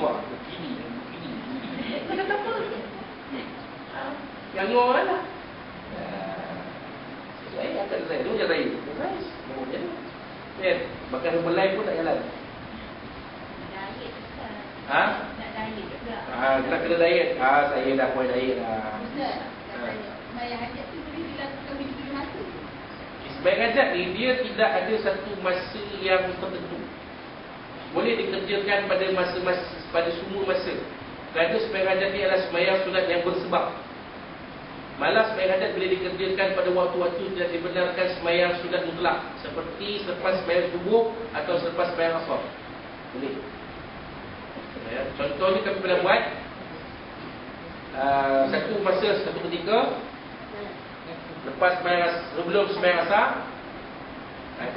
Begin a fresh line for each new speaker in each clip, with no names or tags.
buat begini. Dia kata apa? Yang orang lah. Saya akan saya tu je saya. Saya kan, makan belai pun tak jalan.
Diet Ustaz.
Ha?
Nak diet juga.
Nak kena diet. Saya dah buat diet dah.
Ustaz, katanya sembahyang hajat tu boleh dilakukan bila masa.
Sembahyang hajat ni dia tidak ada satu masa yang tertentu. Boleh dikerjakan pada masa-masa, pada semua masa. Kerana sembahyang hajat ni adalah sembahyang sunat yang bersebab. Malah sembahyang hajat boleh dikerjakan pada waktu-waktu tidak dibenarkan sembahyang sunat mutlak, seperti selepas sembahyang subuh atau selepas sembahyang asar. Boleh. Contohnya kami pernah buat satu masa, satu ketika lepas sebelum sembahyang asar,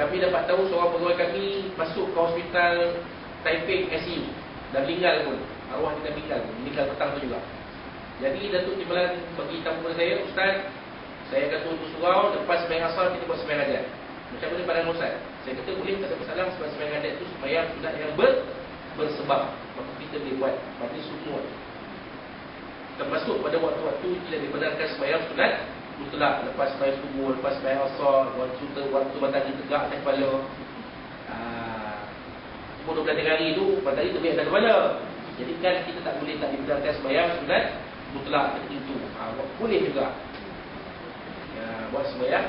kami dapat tahu seorang pegawai kami masuk ke hospital Taiping ICU dan meninggal pun. Arwah kita meninggal petang tu juga. Jadi Datuk Timbalan bagi tahu kepada saya, Ustaz, saya kata untuk surau lepas sembahyang asar kita buat sembahyang hajat. Macam mana pandangan Ustaz? Saya kata boleh, tak ada masalah, sebab sembahyang hajat itu sembahyang sunat yang bersebab. Maka kita boleh buat pada semua. Termasuk pada waktu-waktu tidak dibenarkan sembahyang sunat mutlak, lepas sembahyang subuh, lepas sembahyang asar, waktu matahari tegak atas kepala. 10-12 hari itu matahari terbit atas kepala. Jadi kan kita tak boleh tak dibenarkan sembahyang sunat mutlak tertentu. Boleh juga buat sembahyang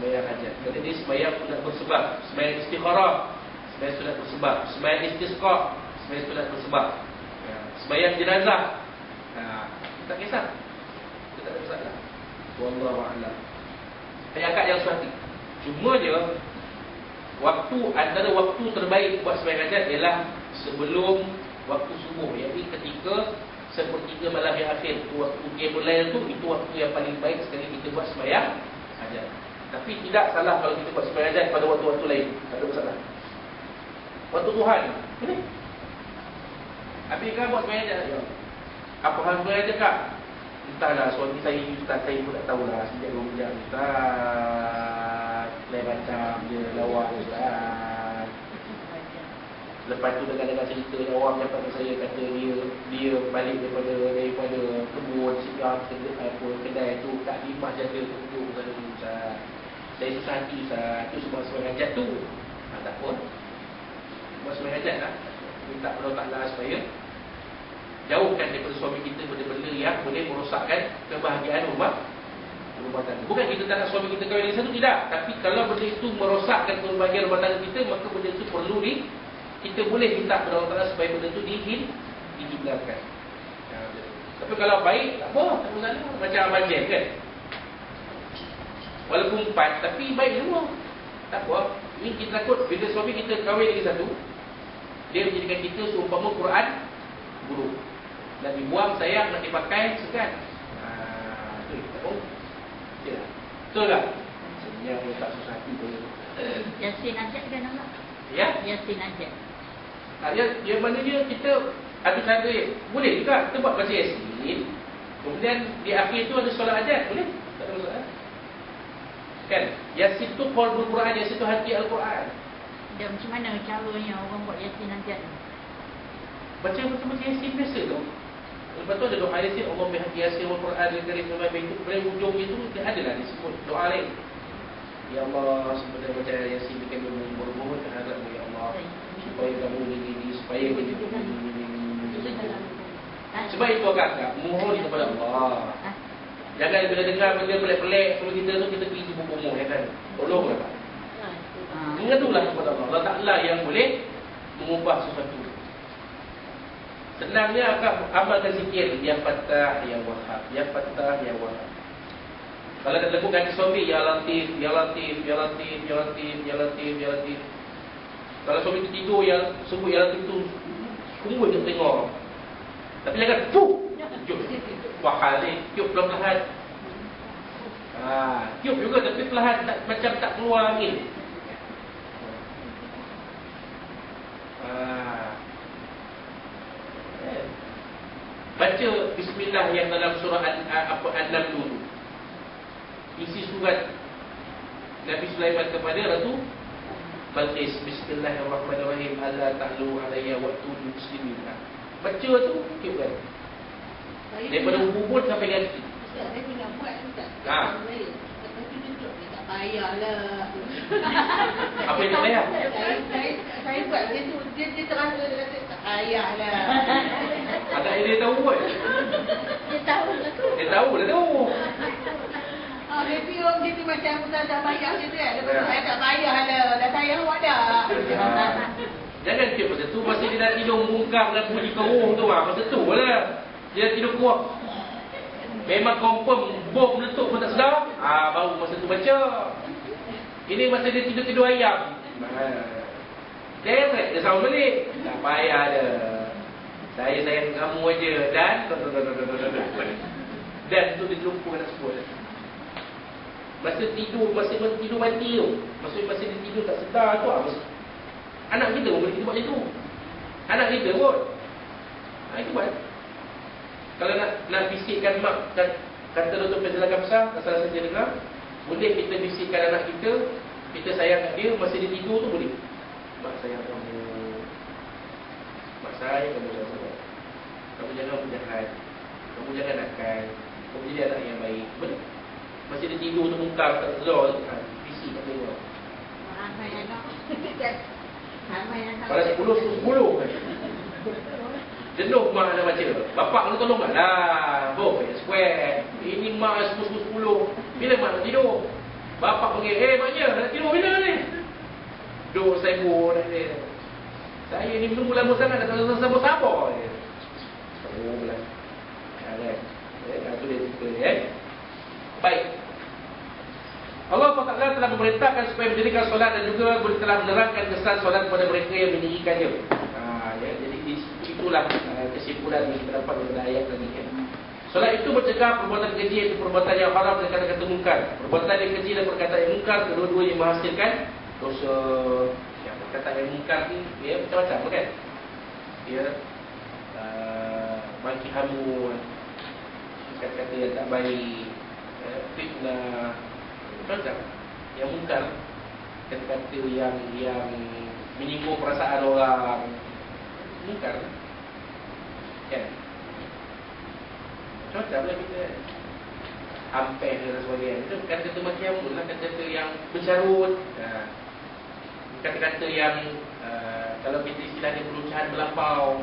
hajat. Kerana dia sembahyang sunat bersebab. Sembahyang istikharah, sembahyang sunat bersebab. Sembahyang istisqa, sembahyang sunat bersebab. Sembahyang jenazah, tak kisah, kita tak ada masalah. Wallahu a'lam. Ayat yang sahih. Cuma je antara waktu terbaik buat sembahyang hajat ialah sebelum waktu subuh, iaitu ketika sepertiga malam yang akhir. Waktu qiyamul lail tu, itu waktu yang paling baik sekali kita buat sembahyang hajat. Tapi tidak salah kalau kita buat sembahyang hajat pada waktu-waktu lain, tak ada masalah. Waktu Tuhan, boleh. Habis kan buat sembahyang hajat, ya. Apa hal sembahyang hajat kak? Entahlah, suami saya Ustaz, saya pun tak tahulah. Sejak 2 jam Ustaz, lain macam dia lawak Ustaz. Lepas tu dengar-dengar cerita orang dapat saya kata dia balik daripada kebun siap kedai tu tak limah jaga kebun kata Ustaz. Saya susah hati Ustaz. Tu sebab sembahyang hajat tu. Tak apa. Buat sembahyang hajat lah. Minta kepada Allah Ta'ala supaya jauhkan daripada suami kita benda-benda yang boleh merosakkan kebahagiaan rumah tangga. Bukan kita tak nak suami kita kahwin lagi satu, tidak. Tapi kalau benda itu merosakkan kebahagiaan rumah tangga kita, maka benda itu perlu kita boleh minta kepada Allah Ta'ala supaya benda itu dihindarkan. Tapi kalau baik, tak apa, tak masalah. Macam Abang Jen kan, walaupun 4, tapi baik semua, tak apa. Ini kita takut bila suami kita kahwin lagi satu, dia menjadikan kita seumpama Quran buruk, nak dibuang sayang, nak dipakai segan. Itu kita tahu. Betul tak? Sebenarnya dia tak susah hati pun.
Yasin Ajat kan nama?
Ya?
Yasin Ajat.
Dia mana dia, kita ada cara boleh juga kita buat baca Yasin, kemudian di akhir tu ada solat hajat, boleh, tak ada masalah kan. Yasin tu qalbul Quran, Yasin tu hati Al-Quran.
Dan macam mana caranya orang buat Yasin Ajat?
Baca betul-betul Yasin biasa tu. Lepas tu ada doa Yasin, Allah bihaqi Yasin wal Quran al-Karim wa ma bainahu. Pada ujung itu dia adalah disebut doa lain. Ya Allah, sebenarnya baca Yasin dengan bermohon kehadratmu ya Allah, supaya kamu ini, supaya ini. Sebab itu agak mohon kepada Allah. Jangan bila dengar benda pelik-pelik sama kita tu, kita pergi buku umum, ya kan? Tolonglah Pak. Ingatlah kepada Allah. Allah Ta'ala yang boleh mengubah sesuatu. Senangnya akak amalkan zikir, Ya Fattah, Ya Wahhab, Ya Fattah, Ya Wahhab. Kalau nak lagu ganti suami, Ya Latif, Ya Latif, Ya Latif, Ya Latif, Ya Latif, Ya Latif. Kalau suami tu tidur, yang sebut Ya Latif tu, semua dia tengok. Tapi jangan fuh, wahal ni, tiup perlahan. Tiup juga tapi perlahan, macam tak keluar angin. Baca Bismillah yang dalam surah An-Naml dulu. Isi surat Nabi Sulaiman kepada Ratu Balqis. Bismillahirrahmanirrahim. Alla ta'lu alayya wa'tuni muslimin. Baca tu tiup kan. Daripada ubun sampai kaki.
Ustaz, saya pernah buat Ustaz.
Ha.
Lepas tu tunjuk dia tak payahlah.
Apa yang tak payah?
Saya buat macam tu. Dia terasa dia kata tak payahlah.
Agaknya dia tahu kan?
Dia tahu lah tu.
Dia tahu, dia tahu.
Maybe orang gitu macam Ustaz tak payah macam tu kan. Lepas tu
Ya.
saya tak payahlah. Dah sayang awak dah.
Jangan tiup masa tu. Masa dia dah tidur mungkap dan bunyi keruh tu lah. Masa tu lah. Dia dah tidur kuat. Memang confirm bom meletup pun tak sedar. Baru masa tu baca. Ini masa dia tidur-tidur ayam. Dia sama balik. Tak payah ada. Saya sayang kamu aja. Dan tu dia terlupa nak sebut. Masa tidur mati tu. Masa dia tidur tak sedar tu. Anak kita pun boleh kita buat macam tu. Anak kita pun. Itu buat. Kalau nak bisikkan mak, kata Dr. Fazil Kamsah, asal saja dengar, boleh kita bisikkan anak kita sayang kat dia, masa dia tidur tu boleh. Mak sayang kamu. Mak sayang kamu sangat. Kamu jangan berjahat. Kamu jangan nakal. Kamu jadi anak yang baik. Boleh. Masa dia tidur tu mungkar tak sedar tu, bisik kat dia.
Ramai anak. Ramai anak.
Kalau 10 tu 10 kan. Jenuh mak nak baca. Bapak kena tolong mak lah. Boh, square. Ini mak 10. Bila mak nak tidur? Bapak panggil, maknya nak tidur bila ni? Duk sibuk dia. Saya ni menunggu lama sangat, tak sabar-sabar. Oh lah. Kan? Itu dia cerita ni. Baik. Allah SWT telah memerintahkan supaya mendirikan solat dan juga telah menerangkan kesan solat kepada mereka yang mendirikannya. Jadi itulah kesimpulan yang kita dapat daripada ayat tadi. Solat itu mencegah perbuatan keji, iaitu perbuatan yang haram dan kata-kata mungkar. Perbuatan yang keji dan perkataan yang mungkar, kedua-duanya menghasilkan dosa. Perkataan yang mungkar ni macam-macam kan? Maki hamun, kata-kata yang tak baik, fitnah, macam yang mungkar, kata-kata yang menyinggung perasaan orang, mungkar kan? Macam lah kita hampir dan sebagainya. Itu kata-kata macam lah, kata-kata yang bercarut, kata-kata yang kalau kita istilahnya perucahan melampau.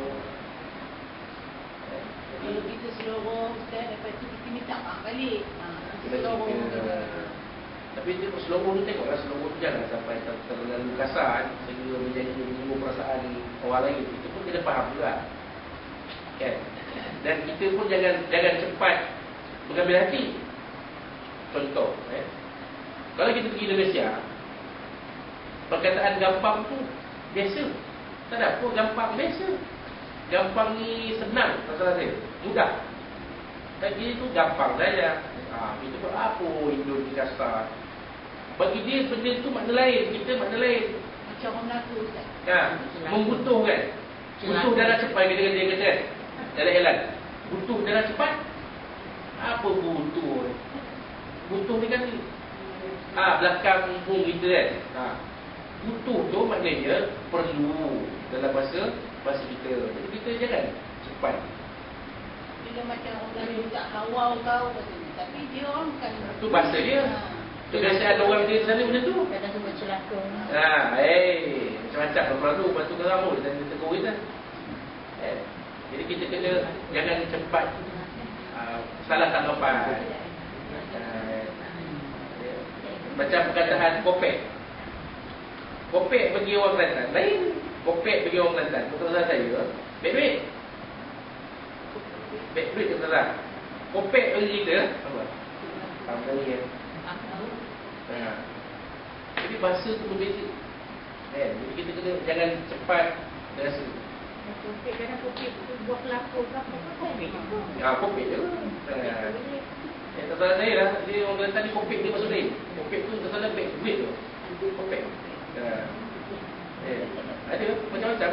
Kalau kita selorong Ustaz, lepas tu kita minta maaf balik.
Kita
Selorong
kita, tapi dia selorong tu tengoklah, selorong tu jangan sampai terlalu kasar sehingga menjadi menyinggung perasaan orang lain. Itu pun kita faham juga kan? Dan kita pun jangan cepat mengambil hati. Contoh kalau kita pergi Indonesia, perkataan gampang tu biasa. Tak ada apa, gampang biasa. Gampang ni senang, masalah saya mudah. Bagi tu gampang saja. Kita buat apa Indo ni kasar. Bagi dia benda tu makna lain, kita makna lain.
macam orang Melayu Ustaz.
Membutuhkan. Butuh darah cepat, dia kata dalam Elan. Butuh darah cepat. Apa butuh? Butuh ni kan belakang pung kita kan. Butuh tu maknanya perlu dalam bahasa kita. Jadi kita jangan cepat.
Bila macam orang Melayu tak hawau kau katanya. Tapi dia orang bukan.
Tu bahasa dia. Kebiasaan orang dia sana macam tu.
Kadang tu bercelaka.
Macam-macam orang tu. Lepas tu keramut dan dia tegur kita. Jadi kita kena jangan cepat salah tanggapan. Macam perkataan kopek. Kopek bagi orang Kelantan lain. Kopek bagi orang Kelantan. Betul tak saya? Baik duit. Baik duit betul tak? Kopek bagi kita apa? Apa ni? Jadi bahasa tu berbeza. Jadi kita kena jangan cepat rasa.
Kopek kadang kopek buat kelapa ke apa kopek.
Kopek je. Tak salah saya lah. Dia orang Kelantan ni kopek dia maksud lain. Kopek tu tak salah baik duit tu. Kopek. Ada macam-macam.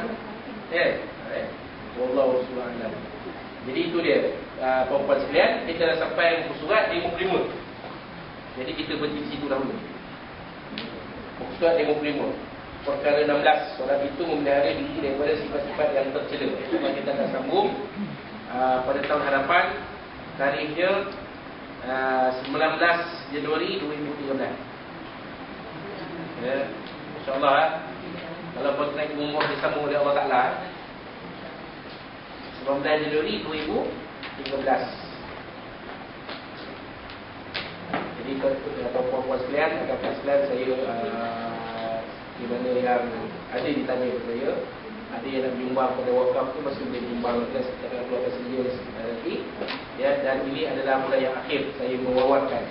Wallahu a'lam. Jadi itu dia. Puan-puan sekalian, kita dah sampai muka surat di muka 5. Jadi kita berhenti di situ dahulu. Muka surat di muka 5. Perkara 16, solat itu memelihara diri daripada sifat-sifat yang tercela. Itu kita akan sambung bergabung pada tahun hadapan. Tarikhnya 19 Januari 2013. Ya, InsyaAllah kalau kontrak umur disambung oleh Allah Ta'ala 19 Januari 2013. Jadi puan-puan sekalian, kakak sekalian, saya di mana yang ada ditanya kepada saya, ada yang nak menyumbang pada wakaf tu masih boleh menyumbang secara keluarga sendiri nanti. Ya, dan ini adalah mula yang akhir saya mewawarkan.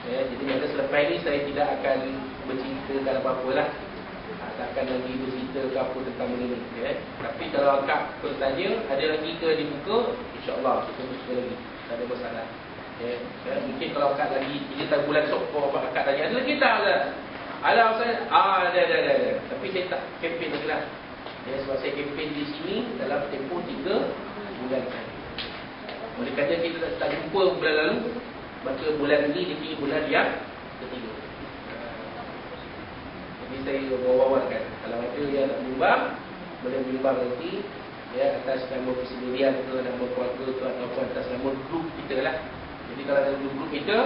Ya, jadi ada selepas ini saya tidak akan berceritakan apa-apa lah. Tak akan lagi bercerita ke apa tentang benda ni. Ya. Tapi kalau akak bertanya, ada lagi ke dibuka, insyaAllah kita buka lagi. Tak ada masalah. Ya. Ya. Mungkin kalau akak lagi 3 bulan sokong, akak tanya, ada lagi tak? Alah saya, ada. Tapi saya tak kempen lagi lah. Ya, sebab saya kempen di sini dalam tempoh 3 bulan saja. Oleh kerana kita tak jumpa bulan lalu, maka bulan ini jadi bulan yang ketiga. Jadi saya wawarkan, kalau ada yang nak menyumbang, boleh menyumbang nanti, ya, atas nama persendirian ke, nama keluarga ke, ataupun atas nama grup kita lah. Jadi kalau ada grup kita,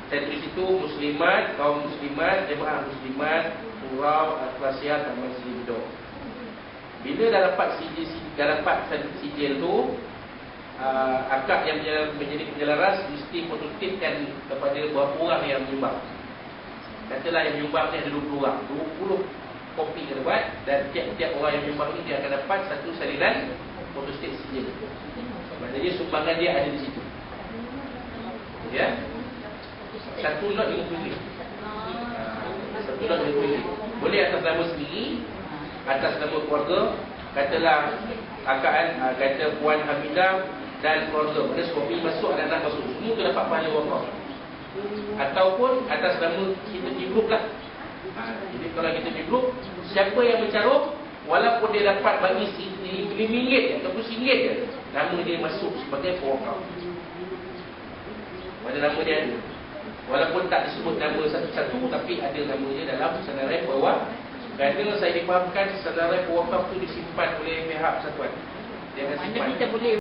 saya tulis itu muslimat, kaum muslimat, jemaah muslimat, surau, al-Qasiyah, Taman Sri Bedok. Bila dah dapat sijil tu, akak yang menjadi penyelaras mesti fototipkan kepada berapa orang yang menyumbang. Katalah yang menyumbang ni ada 20 orang, 20 kopi kena buat, dan tiap-tiap orang yang menyumbang ni dia akan dapat satu salinan fotostat sijil. Maknanya sumbangan dia ada di situ. Ya. Satu lot RM50. Satu lot RM50. Boleh atas nama sendiri, atas nama keluarga. Katalah akak kata Puan Hamidah dan keluarga, pada suami masuk, anak-anak masuk, semua tu dapat pahala wakaf. Ataupun atas nama kita di grup lah. Jadi kalau kita di grup, siapa yang mencarum, walaupun dia dapat bagi RM5 ataupun RM1 je, nama dia masuk sebagai pewakaf. Pada nama dia ada. Walaupun tak disebut nama satu-satu, tapi ada nama dia dalam senarai bawah. Kerana saya difahamkan senarai pewakaf tu disimpan oleh pihak persatuan. Dia akan simpan.
Kita boleh